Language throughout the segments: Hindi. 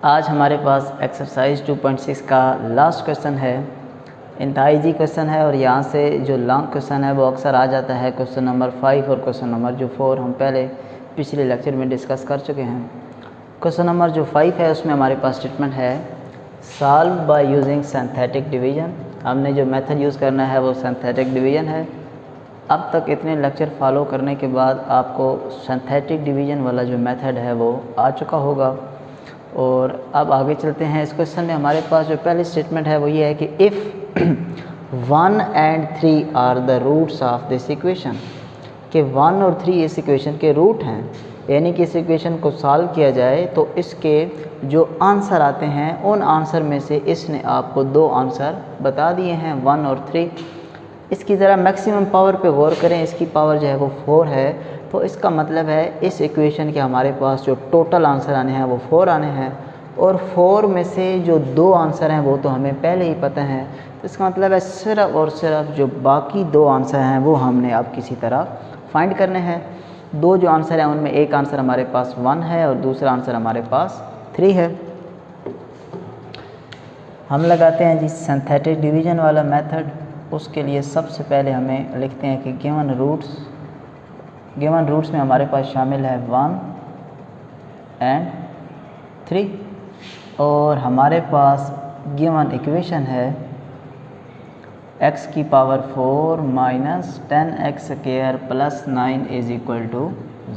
आज हमारे पास एक्सरसाइज 2.6 का लास्ट क्वेश्चन है। इंतहाई इजी क्वेश्चन है और यहाँ से जो लॉन्ग क्वेश्चन है वो अक्सर आ जाता है क्वेश्चन नंबर 5 और क्वेश्चन नंबर जो 4 हम पहले पिछले लेक्चर में डिस्कस कर चुके हैं। क्वेश्चन नंबर जो 5 है उसमें हमारे पास स्टेटमेंट है solve by using synthetic division. हमने जो मेथड यूज़ करना है वो सिंथेटिक डिवीजन है। अब तक इतने लेक्चर फॉलो करने के बाद आपको सिंथेटिक डिवीजन वाला जो मेथड है वो आ चुका होगा। और अब आगे चलते हैं। इस क्वेश्चन में हमारे पास जो पहली स्टेटमेंट है वो ये है कि if 1 and 3 are the roots of this equation, कि 1 और 3 इस इक्वेशन के रूट हैं, यानी कि इस इक्वेशन को सॉल्व किया जाए तो इसके जो आंसर आते हैं उन आंसर में से इसने आपको दो आंसर बता दिए हैं 1 और 3। इसकी ज़रा मैक्सिमम पावर पे गौर करें। इसकी पावर जो है वो 4 है, तो इसका मतलब है इस इक्वेशन के हमारे पास जो टोटल आंसर आने हैं वो 4 आने हैं और 4 में से जो दो आंसर हैं वो तो हमें पहले ही पता है। तो इसका मतलब है सिर्फ और सिर्फ जो बाकी दो आंसर हैं वो हमने अब किसी तरह फाइंड करने हैं। दो जो आंसर हैं उनमें एक आंसर हमारे पास 1 है और दूसरा आंसर हमारे पास 3 है। हम लगाते हैं जी सिंथेटिक डिवीजन वाला मेथड। उसके लिए सबसे पहले हमें लिखते हैं कि गिवन रूट्स में हमारे पास शामिल है 1 and 3 और हमारे पास गिवन इक्वेशन है x की power 4 minus 10x square plus 9 is equal to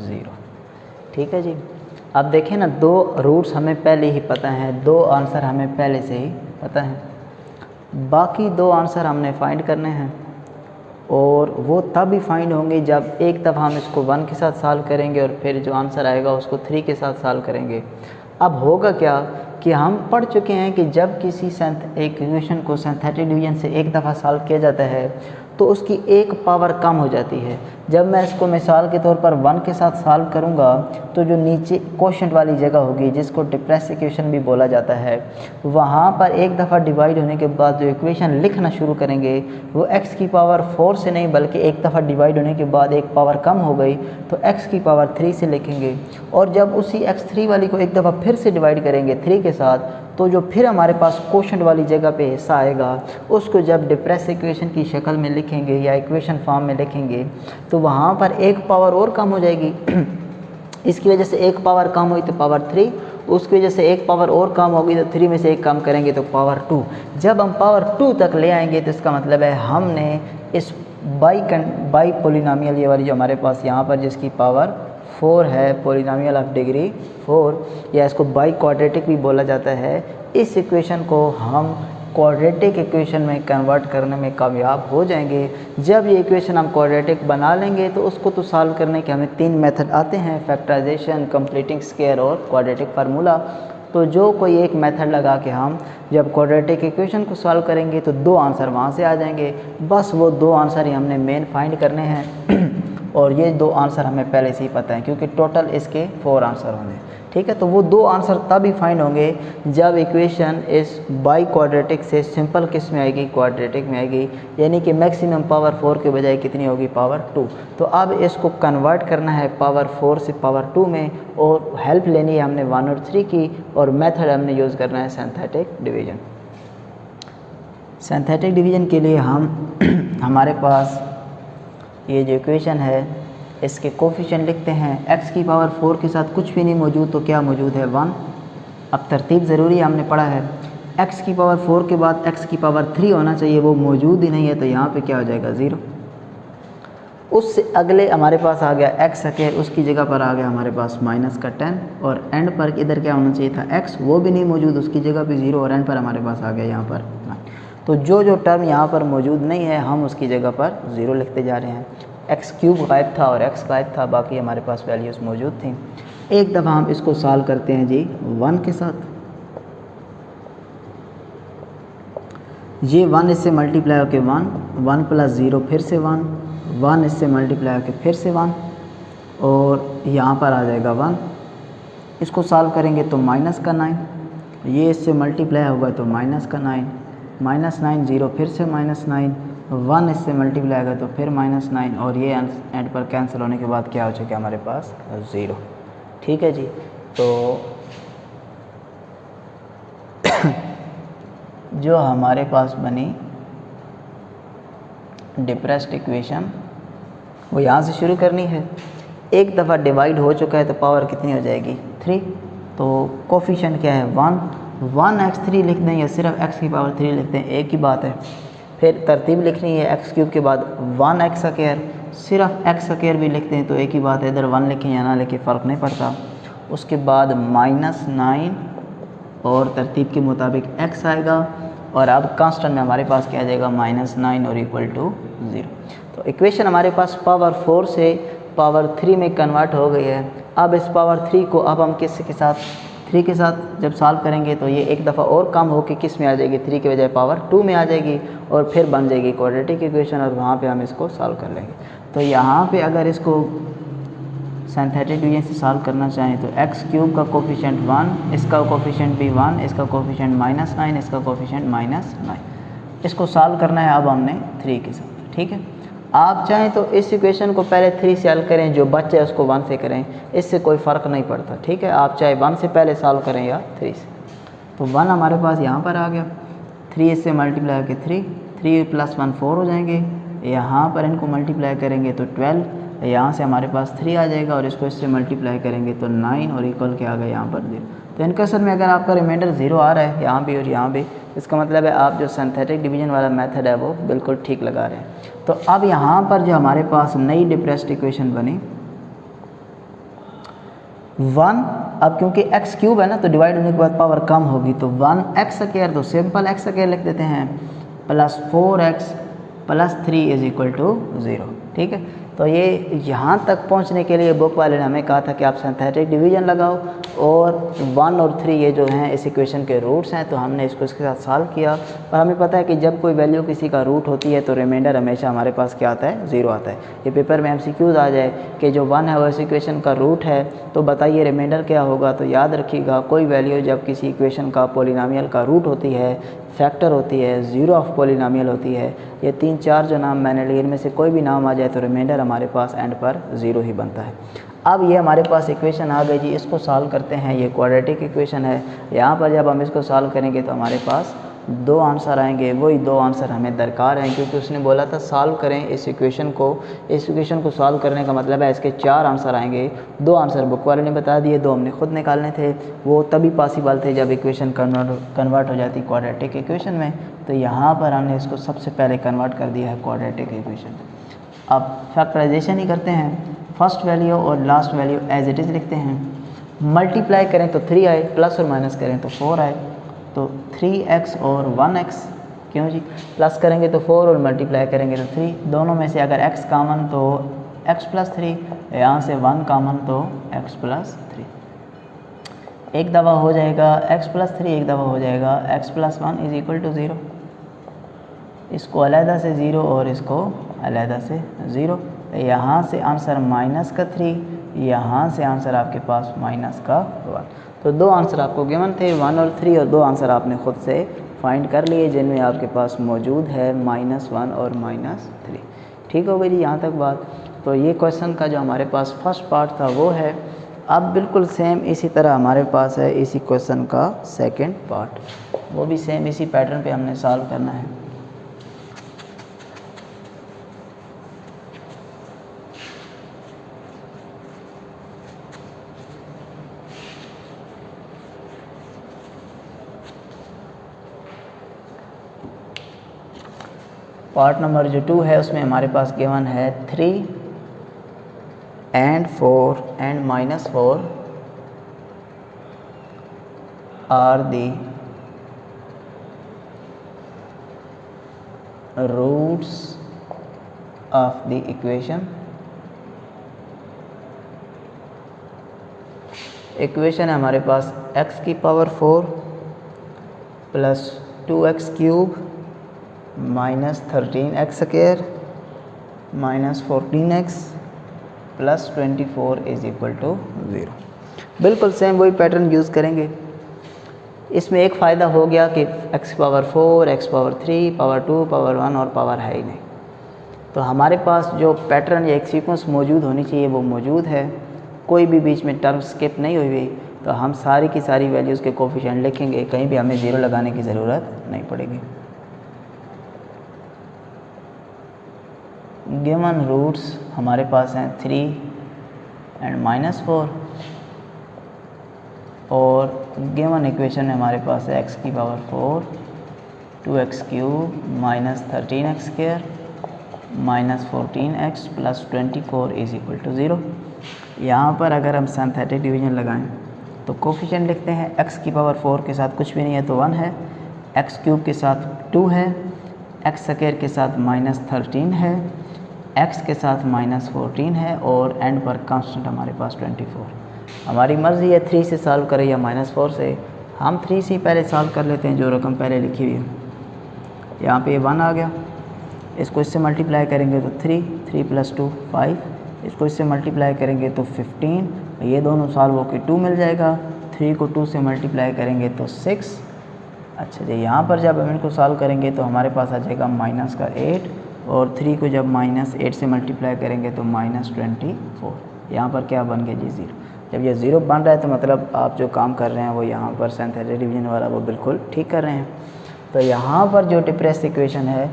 0। ठीक है जी। अब देखें ना, दो रूट्स हमें पहले ही पता है, दो आंसर हमें पहले से ही पता है, बाकी दो आंसर हमने फाइंड करने हैं और वो तब ही फाइंड होंगे जब एक दफ़ा हम इसको 1 के साथ सॉल्व करेंगे और फिर जो आंसर आएगा उसको 3 के साथ सॉल्व करेंगे। अब होगा क्या कि हम पढ़ चुके हैं कि जब किसी एक इक्वेशन को सिंथेटिक डिवीजन से एक दफ़ा सॉल्व किया जाता है तो उसकी एक पावर कम हो जाती है। जब मैं इसको मिसाल के तौर पर 1 के साथ सॉल्व करूंगा तो जो नीचे कोशेंट वाली जगह होगी जिसको डिप्रेस इक्वेशन भी बोला जाता है, वहाँ पर एक दफ़ा डिवाइड होने के बाद जो इक्वेशन लिखना शुरू करेंगे वो x की पावर 4 से नहीं बल्कि एक दफ़ा डिवाइड होने के बाद एक पावर कम हो गई तो x की पावर 3 से लिखेंगे। और जब उसी x3 वाली को एक दफ़ा फिर से डिवाइड करेंगे 3 के साथ तो जो फिर हमारे पास कोशेंट वाली जगह पे हिस्सा आएगा उसको जब डिप्रेस इक्वेशन की शक्ल में लिखेंगे या इक्वेशन फॉर्म में लिखेंगे तो वहाँ पर एक पावर और कम हो जाएगी। इसकी वजह से एक पावर कम हुई तो पावर 3, उसकी वजह से एक पावर और कम होगी तो 3 में से एक कम करेंगे तो पावर 2। जब हम पावर 2 तक ले आएंगे तो इसका मतलब है हमने इस बाई पोलिनोमियल ये वाली जो हमारे पास यहाँ पर जिसकी पावर 4 है, पोलिनोमियल ऑफ डिग्री 4, या इसको बाई क्वाड्रेटिक भी बोला जाता है, इस इक्वेशन को हम क्वाड्रेटिक इक्वेशन में कन्वर्ट करने में कामयाब हो जाएंगे। जब ये इक्वेशन हम क्वाड्रेटिक बना लेंगे तो उसको तो सॉल्व करने के हमें 3 मेथड आते हैं, फैक्टराइजेशन, कंप्लीटिंग स्क्वायर और क्वाड्रेटिक फार्मूला। तो जो कोई एक मेथड लगा के हम जब क्वाड्रेटिक इक्वेशन को सॉल्व करेंगे तो दो आंसर वहाँ से आ जाएंगे। बस वो दो आंसर ही हमने मेन फाइंड करने हैं और ये दो आंसर हमें पहले से ही पता है क्योंकि टोटल इसके 4 आंसर होंगे। ठीक है, तो वो दो आंसर तब ही फाइंड होंगे जब इक्वेशन इस बाई क्वाड्रेटिक से सिंपल किस में आएगी, क्वाड्रेटिक में आएगी, यानी कि मैक्सिमम पावर 4 के बजाय कितनी होगी, पावर 2। तो अब इसको कन्वर्ट करना है पावर 4 से पावर 2 में और हेल्प लेनी है हमने 1 और 3 की और मेथड हमने यूज़ करना है सिंथेटिक डिवीजन। सिंथेटिक डिवीजन के लिए हम हमारे पास ये जो इक्वेशन है इसके कोफिशिएंट लिखते हैं। x की पावर 4 के साथ कुछ भी नहीं मौजूद तो क्या मौजूद है, 1। अब तरतीब ज़रूरी हमने पढ़ा है, x की पावर 4 के बाद x की पावर 3 होना चाहिए, वो मौजूद ही नहीं है तो यहाँ पे क्या हो जाएगा, 0। उससे अगले हमारे पास आ गया x है, उसकी जगह पर आ गया हमारे पास माइनस का 10 और एंड पर इधर क्या होना चाहिए था, x, वो भी नहीं मौजूद, उसकी जगह पे 0 और एंड पर हमारे पास आ गया यहाँ पर 9। तो जो टर्म यहाँ पर मौजूद नहीं है हम उसकी जगह पर 0 लिखते जा रहे हैं। एक्स क्यूब गायब था और x गायब था, बाकी हमारे पास वैल्यूज़ मौजूद थी। एक दफ़ा हम इसको सॉल्व करते हैं जी 1 के साथ। ये 1 इससे मल्टीप्लाई होकर 1 प्लस 0 फिर से 1 इससे मल्टीप्लाई होकर फिर से 1 और यहाँ पर आ जाएगा 1। इसको सॉल्व करेंगे तो माइनस का 9, ये इससे मल्टीप्लाई होगा तो माइनस का 9, माइनस 9, 0 फिर से माइनस 9, 1 इससे मल्टीप्लाई आएगा तो फिर माइनस 9 और ये एंड पर कैंसिल होने के बाद क्या हो चुका है हमारे पास, 0। ठीक है जी। तो जो हमारे पास बनी डिप्रेस्ड इक्वेशन वो यहाँ से शुरू करनी है। एक दफ़ा डिवाइड हो चुका है तो पावर कितनी हो जाएगी 3। तो कोफिशिएंट क्या है 1x3 लिख दें या सिर्फ x की पावर 3 लिख दें, एक ही बात है। फिर तरतीब लिखनी है x क्यूब के बाद 1x स्क्वायर, सिर्फ x स्क्वायर भी लिखते हैं तो एक ही बात है, इधर 1 लिखें या ना लिखें फ़र्क नहीं पड़ता। उसके बाद -9 और तरतीब के मुताबिक x आएगा और अब कांस्टेंट में हमारे पास क्या आ जाएगा -9 और इक्वल टू 0। तो इक्वेशन हमारे पास पावर 4 से पावर 3 में कन्वर्ट हो गई है। अब इस पावर 3 को अब हम किस के साथ 3 के साथ जब सॉल्व करेंगे तो ये एक दफ़ा और कम होकर किस में आ जाएगी 3 के बजाय पावर 2 में आ जाएगी और फिर बन जाएगी क्वाड्रेटिक इक्वेशन और वहाँ पे हम इसको सॉल्व कर लेंगे। तो यहाँ पे अगर इसको सिंथेटिक डिवीजन से सॉल्व करना चाहें तो x क्यूब का कोफिशिएंट 1, इसका कोफिशिएंट भी 1, इसका कोफिशिएंट -9, इसका कोफिशिएंट -9। इसको सॉल्व करना है अब हमने 3 के साथ, ठीक है। आप चाहें तो इस इक्वेशन को पहले 3 से हल करें, जो बच्चे उसको 1 से करें, इससे कोई फ़र्क नहीं पड़ता, ठीक है। आप चाहे 1 से पहले सॉल्व करें या 3 से। तो 1 हमारे पास यहाँ पर आ गया, 3 इससे मल्टीप्लाई करके 3 + 1 4 हो जाएंगे। यहाँ पर इनको मल्टीप्लाई करेंगे तो 12, यहाँ से हमारे पास 3 आ जाएगा और इसको इससे मल्टीप्लाई करेंगे तो 9 और इक्वल के आ गए यहाँ पर 0। तो इनके असल में अगर आपका रिमाइंडर 0 आ रहा है यहाँ भी और यहाँ भी, इसका मतलब है आप जो सिंथेटिक डिवीजन वाला मेथड है वो बिल्कुल ठीक लगा रहे हैं। तो अब यहाँ पर जो हमारे पास नई डिप्रेस्ड इक्वेशन बनी 1, अब क्योंकि x क्यूब है ना तो डिवाइड होने के बाद पावर कम होगी तो 1x स्क्वायर, तो सिंपल x स्क्वायर लिख देते हैं, +4x + 3 = 0, ठीक है। तो ये यहाँ तक पहुँचने के लिए बुक वाले ने हमें कहा था कि आप सिंथेटिक डिवीजन लगाओ और 1 और 3 ये जो हैं इस इक्वेशन के रूट्स हैं, तो हमने इसको इसके साथ सॉल्व किया और हमें पता है कि जब कोई वैल्यू किसी का रूट होती है तो रिमाइंडर हमेशा हमारे पास क्या आता है 0 आता है। ये पेपर में MCQs आ जाए कि जो 1 है वो इस इक्वेशन का रूट है तो बताइए रिमाइंडर क्या होगा। तो याद रखिएगा कोई वैल्यू जब किसी इक्वेशन का पॉलिनोमियल का रूट होती है, फैक्टर होती है, ज़ीरो ऑफ पॉलिनोमियल होती है, ये 3-4 जो नाम मैंने लिए इनमें से कोई भी नाम आ जाए तो रिमाइंडर हमारे पास एंड पर 0 ही बनता है। अब ये हमारे पास इक्वेशन आ गई जी, इसको सॉल्व करते हैं। ये क्वाड्रेटिक इक्वेशन है। यहाँ पर जब हम इसको सॉल्व करेंगे तो हमारे पास 2 आंसर आएंगे, वही 2 आंसर हमें दरकार हैं क्योंकि उसने बोला था सॉल्व करें इस इक्वेशन को। इस इक्वेशन को सॉल्व करने का मतलब है इसके 4 आंसर आएंगे। 2 आंसर बुक वाले ने बता दिए, 2 हमने खुद निकालने थे। वो तभी पॉसिबल थे जब इक्वेशन कन्वर्ट हो जाती क्वाड्रेटिक इक्वेशन में। तो यहाँ पर हमने इसको सबसे पहले कन्वर्ट कर दिया है क्वाड्रेटिक इक्वेशन। अब फैक्टराइजेशन ही करते हैं, फर्स्ट वैल्यू और last value as it is लिखते हैं। मल्टीप्लाई करें तो 3 आए, प्लस और माइनस करें तो 4 आए। तो 3x और 1x, क्यों जी, प्लस करेंगे तो 4 और मल्टीप्लाई करेंगे तो 3। दोनों में से अगर x कॉमन तो x + 3, यहाँ से 1 कॉमन तो x + 3। एक दफ़ा हो जाएगा x + 3, एक दफ़ा हो जाएगा x + 1 = 0। इसको अलहदा से 0 और इसको अलहदा से 0। यहाँ से आंसर -3, यहाँ से आंसर आपके पास -1। तो 2 आंसर आपको गिवन थे 1 और 3 और 2 आंसर आपने ख़ुद से फाइंड कर लिए जिनमें आपके पास मौजूद है -1 और -3। ठीक हो गई जी यहाँ तक बात। तो ये क्वेश्चन का जो हमारे पास फर्स्ट पार्ट था वो है। अब बिल्कुल सेम इसी तरह हमारे पास है इसी क्वेश्चन का सेकंड पार्ट, वो भी सेम इसी पैटर्न पे हमने सॉल्व करना है। पार्ट नंबर जो 2 है उसमें हमारे पास गिवन है 3 and 4 and -4 are the roots of the equation। Equation है हमारे पास x की पावर 4 + 2x³ -13x² -14x + 24 = 0। बिल्कुल सेम वही पैटर्न यूज़ करेंगे। इसमें एक फ़ायदा हो गया कि x power 4, x power 3, power 2, power 1 और पावर है ही नहीं। तो हमारे पास जो पैटर्न या एक सीक्वेंस मौजूद होनी चाहिए वो मौजूद है, कोई भी बीच में टर्म स्किप नहीं हुई हुई। तो हम सारी की सारी वैल्यूज़ के कोफिशिएंट लिखेंगे, कहीं भी हमें ज़ीरो लगाने की ज़रूरत नहीं पड़ेगी। गिवन रूट्स हमारे पास हैं 3 एंड -4 और गिवन इक्वेशन हमारे पास है x की पावर 4 2x³ -13x² -14x + 24 = 0। यहाँ पर अगर हम सिंथेटिक डिवीजन लगाएं तो कोफिशिएंट लिखते हैं x की पावर 4 के साथ कुछ भी नहीं है तो 1 है, x³ के साथ 2 है, x² के साथ -13 है, x के साथ -14 है और एंड पर कांस्टेंट हमारे पास 24। हमारी मर्ज़ी है 3 से सॉल्व करें या -4 से। हम 3 से पहले सॉल्व कर लेते हैं, जो रकम पहले लिखी हुई है। यहाँ पे 1 आ गया, इसको इससे मल्टीप्लाई करेंगे तो 3 + 2 5, इसको इससे मल्टीप्लाई करेंगे तो 15, ये दोनों सॉल्व होकर 2 मिल जाएगा। 3 को 2 से मल्टीप्लाई करेंगे तो 6। अच्छा जी, यहाँ पर जब हम इनको सॉल्व करेंगे तो हमारे पास आ जाएगा -8 और 3 को जब -8 से मल्टीप्लाई करेंगे तो -24। यहाँ पर क्या बन गया जी 0। जब ये 0 बन रहा है तो मतलब आप जो काम कर रहे हैं वो यहाँ पर सिंथेटिक डिवीजन वाला वो बिल्कुल ठीक कर रहे हैं। तो यहाँ पर जो डिप्रेस्ड इक्वेशन है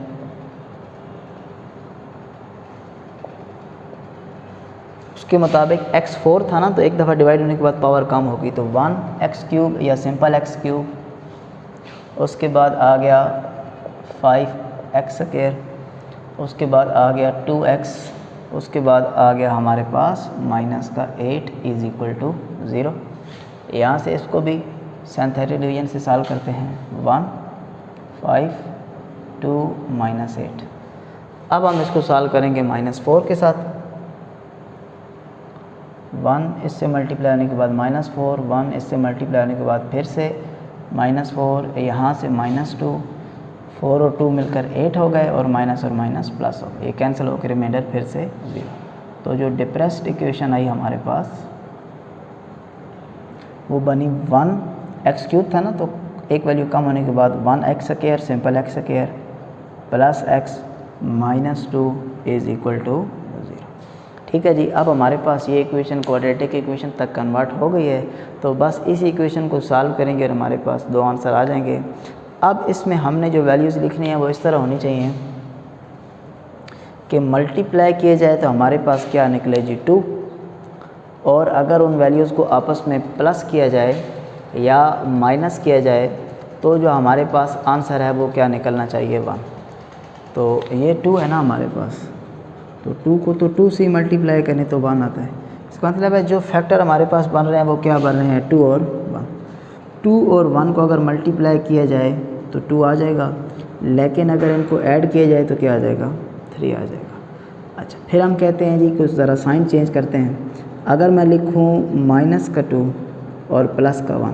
उसके मुताबिक x4 था ना, तो एक दफ़ा डिवाइड होने के बाद पावर कम होगी तो 1x³ या सिंपल x³, उसके बाद आ गया 5x², उसके बाद आ गया 2x, उसके बाद आ गया हमारे पास -8 = 0। यहाँ से इसको भी सिंथेटिक डिवीजन से सॉल्व करते हैं। 1 5 2 -8। अब हम इसको सॉल्व करेंगे -4 के साथ। 1 इससे मल्टीप्लाई होने के बाद -4, 1 इससे मल्टीप्लाई होने के बाद फिर से -4, यहाँ से -2, 4 और 2 मिलकर 8 हो गए और माइनस और माइनस प्लस हो गए, ये कैंसिल होकर रिमाइंडर फिर से 0। तो जो डिप्रेस्ड इक्वेशन आई हमारे पास वो बनी 1x³ था ना, तो एक वैल्यू कम होने के बाद 1x² simple x² plus x -2 = 0। ठीक है जी। अब हमारे पास ये इक्वेशन क्वाड्रेटिक इक्वेशन तक कन्वर्ट हो गई है, तो बस इस इक्वेशन को सॉल्व करेंगे और हमारे पास 2 आंसर आ जाएंगे। अब इसमें हमने जो वैल्यूज़ लिखनी है वो इस तरह होनी चाहिए कि मल्टीप्लाई किए जाए तो हमारे पास क्या निकले जी 2, और अगर उन वैल्यूज़ को आपस में प्लस किया जाए या माइनस किया जाए तो जो हमारे पास आंसर है वो क्या निकलना चाहिए 1। तो ये 2 है ना हमारे पास, तो 2 को तो 2 से मल्टीप्लाई करें तो 1 आता है। इसका मतलब है जो फैक्टर हमारे पास बन रहे हैं वो क्या बन रहे हैं 2 और 1। 2 और 1 को अगर मल्टीप्लाई किया जाए तो 2 आ जाएगा, लेकिन अगर इनको ऐड किया जाए तो क्या आ जाएगा 3 आ जाएगा। अच्छा, फिर हम कहते हैं जी कुछ ज़रा साइन चेंज करते हैं। अगर मैं लिखूँ -2 और +1,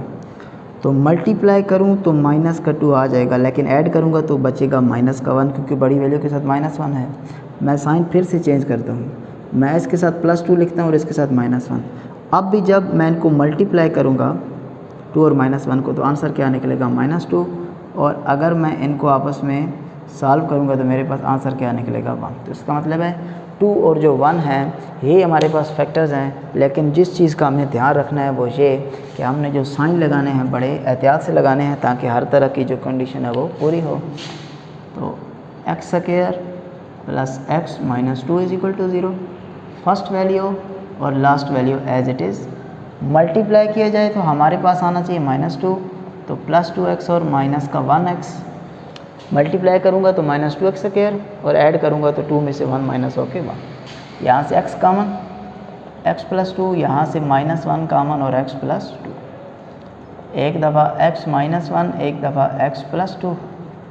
तो मल्टीप्लाई करूँ तो -2 आ जाएगा, लेकिन ऐड करूँगा तो बचेगा -1, क्योंकि बड़ी वैल्यू के साथ -1 है। मैं साइन फिर से चेंज करता हूँ, मैं इसके साथ +2 लिखता हूँ और इसके साथ -1। अब भी जब मैं इनको मल्टीप्लाई करूँगा 2 और -1 को, तो आंसर क्या निकलेगा -2, और अगर मैं इनको आपस में सॉल्व करूँगा तो मेरे पास आंसर क्या निकलेगा 1। तो इसका मतलब है 2 और जो 1 है ये हमारे पास फैक्टर्स हैं, लेकिन जिस चीज़ का हमें ध्यान रखना है वो ये कि हमने जो साइन लगाने हैं बड़े एहतियात से लगाने हैं ताकि हर तरह की जो कंडीशन है वो पूरी हो। तो x² + x -2 = 0, फर्स्ट वैल्यू और last value as it is. Multiply किया जाए तो हमारे पास आना चाहिए -2, तो +2x और माइनस का 1x। मल्टीप्लाई करूँगा तो -2x² और ऐड करूँगा तो 2 में से 1 माइनस होके 1। यहाँ से x कॉमन, x + 2, यहाँ से -1 कॉमन और x + 2। एक दफ़ा x -1, एक दफ़ा x + 2।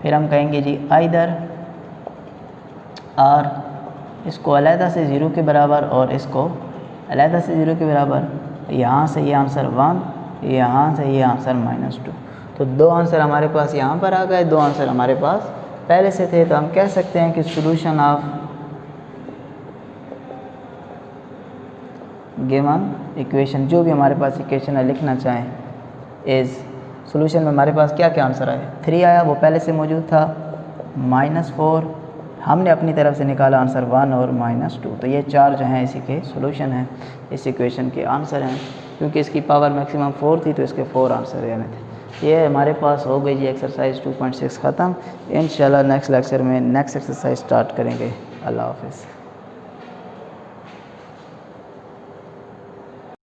फिर हम कहेंगे जी आइदर और इसको अलहदा से 0 के बराबर और इसको अलहदा से 0 के बराबर। यहाँ से ये आंसर 1, यहाँ से ये आंसर -2। तो 2 आंसर हमारे पास यहाँ पर आ गए, 2 आंसर हमारे पास पहले से थे। तो हम कह सकते हैं कि सॉल्यूशन ऑफ गिवन इक्वेशन, जो भी हमारे पास इक्वेशन है लिखना चाहें इज़, सॉल्यूशन में हमारे पास क्या क्या आंसर आया। 3 आया, वो पहले से मौजूद था। -4 हमने अपनी तरफ से निकाला आंसर 1 और -2। तो ये 4 जो हैं इसी के सॉल्यूशन हैं, इस इक्वेशन के आंसर हैं। क्योंकि इसकी पावर मैक्सिमम 4 थी तो इसके 4 आंसर रहने थे। ये हमारे पास हो गई जी एक्सरसाइज 2.6 ख़त्म। इंशाल्लाह नेक्स्ट लेक्चर में नेक्स्ट एक्सरसाइज स्टार्ट करेंगे। अल्लाह हाफ़िज़।